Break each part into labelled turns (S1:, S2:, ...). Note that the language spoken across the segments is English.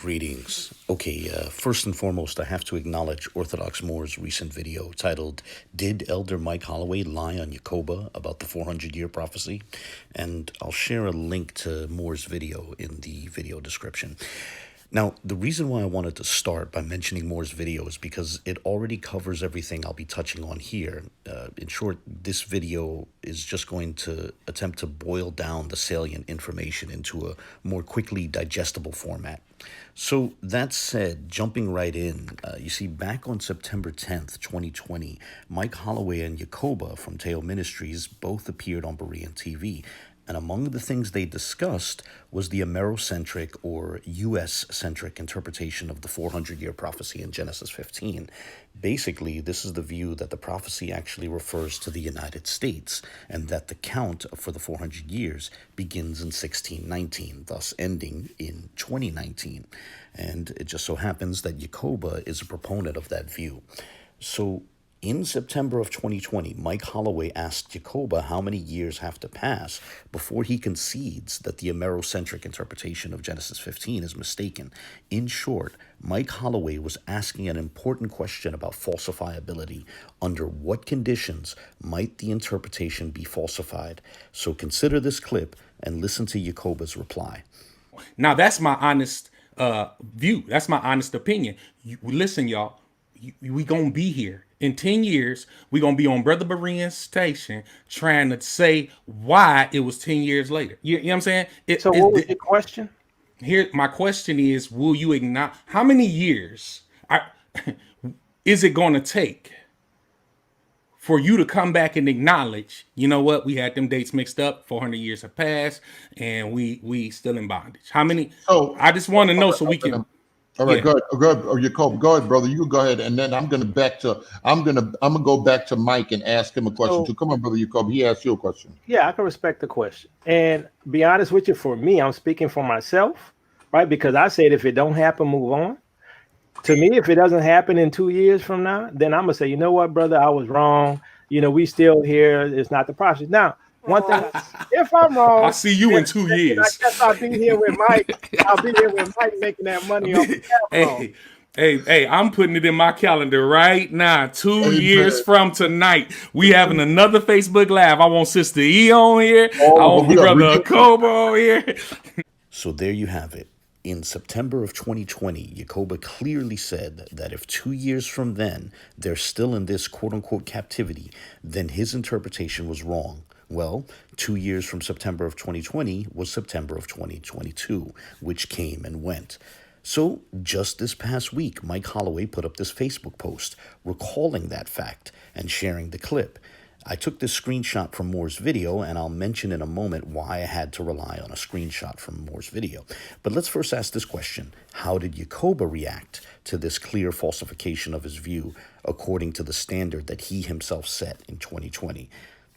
S1: Greetings. Okay, first and foremost, I have to acknowledge Orthodox Moor's recent video titled, Did Elder Mike Holloway Lie on Yakoba About the 400-Year Prophecy? And I'll share a link to Moor's video in the video description. Now, the reason why I wanted to start by mentioning Moor's video is because it already covers everything I'll be touching on here. In short, this video is just going to attempt to boil down the salient information into a more quickly digestible format. So that said, jumping right in, you see, back on September 10th, 2020, Mike Holloway and Yakoba from Teo Ministries both appeared on Berean TV. And among the things they discussed was the Amerocentric or US-centric interpretation of the 400-year prophecy in Genesis 15. Basically, this is the view that the prophecy actually refers to the United States and that the count for the 400 years begins in 1619, thus ending in 2019. And it just so happens that Yakoba is a proponent of that view. So in September of 2020, Mike Holloway asked Yakoba how many years have to pass before he concedes that the Amerocentric interpretation of Genesis 15 is mistaken. In short, Mike Holloway was asking an important question about falsifiability. Under what conditions might the interpretation be falsified? So consider this clip and listen to Yakoba's reply.
S2: Now, that's my honest view. That's my honest opinion. Listen, y'all, we going to be here. In 10 years, we're going to be on Brother Berean's station trying to say why it was 10 years later. You know what I'm saying?
S3: So what was your question?
S2: Here, my question is, will you acknowledge, how many years is it going to take for you to come back and acknowledge, you know what, we had them dates mixed up, 400 years have passed, and we still in bondage? How many?
S4: So
S2: I just want to know so we can.
S4: All right,
S2: Yeah.
S4: go ahead. Yakob, go ahead, brother. You go ahead, and then I'm gonna go back to Mike and ask him a question too. Come on, brother Yakob. He asked you a question.
S3: Yeah, I can respect the question. And be honest with you, for me, I'm speaking for myself, right? Because I said if it don't happen, move on. To me, if it doesn't happen in 2 years from now, then I'm gonna say, you know what, brother, I was wrong. You know, we still here. It's not the process. Now, one thing, if I'm wrong,
S2: I'll see you in 2 years.
S3: I guess I'll be here with Mike. I'll be here with Mike making that money off the telephone.
S2: Hey, I'm putting it in my calendar right now. 2 years from tonight, we having another Facebook Live. I want Sister E on here. I want Brother Yakoba on here.
S1: So there you have it. In September of 2020, Yakoba clearly said that if 2 years from then they're still in this quote-unquote captivity, then his interpretation was wrong. Well, 2 years from September of 2020 was September of 2022, which came and went. So just this past week, Mike Holloway put up this Facebook post recalling that fact and sharing the clip. I took this screenshot from Moor's video, and I'll mention in a moment why I had to rely on a screenshot from Moor's video. But let's first ask this question. How did Yakoba react to this clear falsification of his view according to the standard that he himself set in 2020?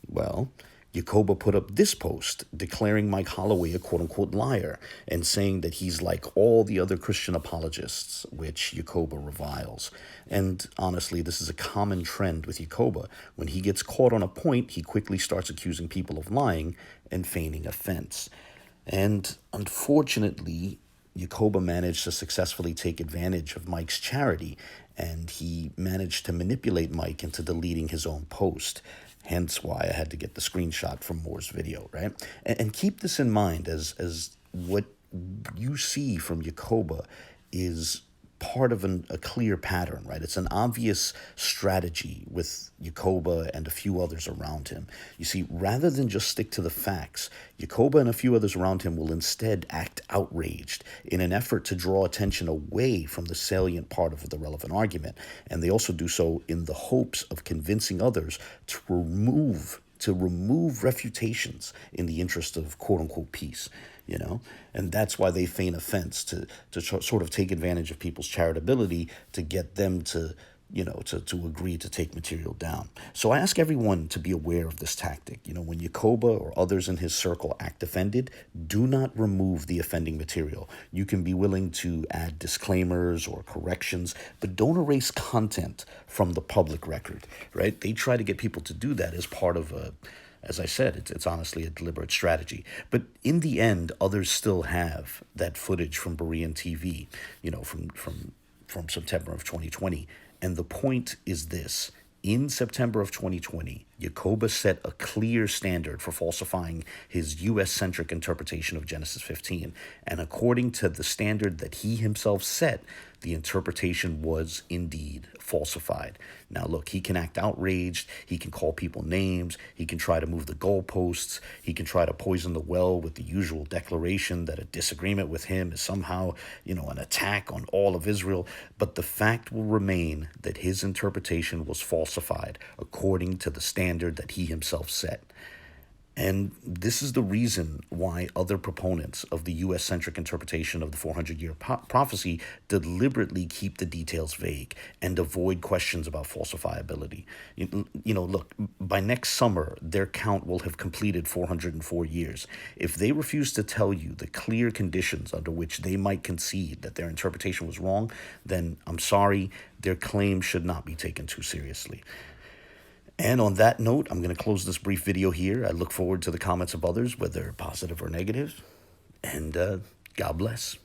S1: Well, Yakoba put up this post declaring Mike Holloway a quote-unquote liar and saying that he's like all the other Christian apologists, which Yakoba reviles. And honestly, this is a common trend with Yakoba. When he gets caught on a point, he quickly starts accusing people of lying and feigning offense. And unfortunately, Yakoba managed to successfully take advantage of Mike's charity, and he managed to manipulate Mike into deleting his own post. Hence why I had to get the screenshot from Moor's video, right? And keep this in mind as what you see from Yakoba is part of a clear pattern, right? It's an obvious strategy with Yakoba and a few others around him. You see, rather than just stick to the facts, Yakoba and a few others around him will instead act outraged in an effort to draw attention away from the salient part of the relevant argument. And they also do so in the hopes of convincing others to remove refutations in the interest of quote-unquote peace, you know? And that's why they feign offense, to sort of take advantage of people's charitability to get them to, you know, to agree to take material down. So I ask everyone to be aware of this tactic. You know, when Yakoba or others in his circle act offended, do not remove the offending material. You can be willing to add disclaimers or corrections, but don't erase content from the public record, right? They try to get people to do that as part of As I said, it's honestly a deliberate strategy. But in the end, others still have that footage from Berean TV, from September of 2020. And the point is this. In September of 2020, Yakoba set a clear standard for falsifying his US-centric interpretation of Genesis 15. And according to the standard that he himself set, the interpretation was indeed falsified. Now, look, he can act outraged. He can call people names. He can try to move the goalposts. He can try to poison the well with the usual declaration that a disagreement with him is somehow, an attack on all of Israel. But the fact will remain that his interpretation was falsified according to the standard that he himself set. And this is the reason why other proponents of the US-centric interpretation of the 400-year prophecy deliberately keep the details vague and avoid questions about falsifiability. Look, by next summer, their count will have completed 404 years. If they refuse to tell you the clear conditions under which they might concede that their interpretation was wrong, then I'm sorry, their claim should not be taken too seriously. And on that note, I'm going to close this brief video here. I look forward to the comments of others, whether positive or negative. And God bless.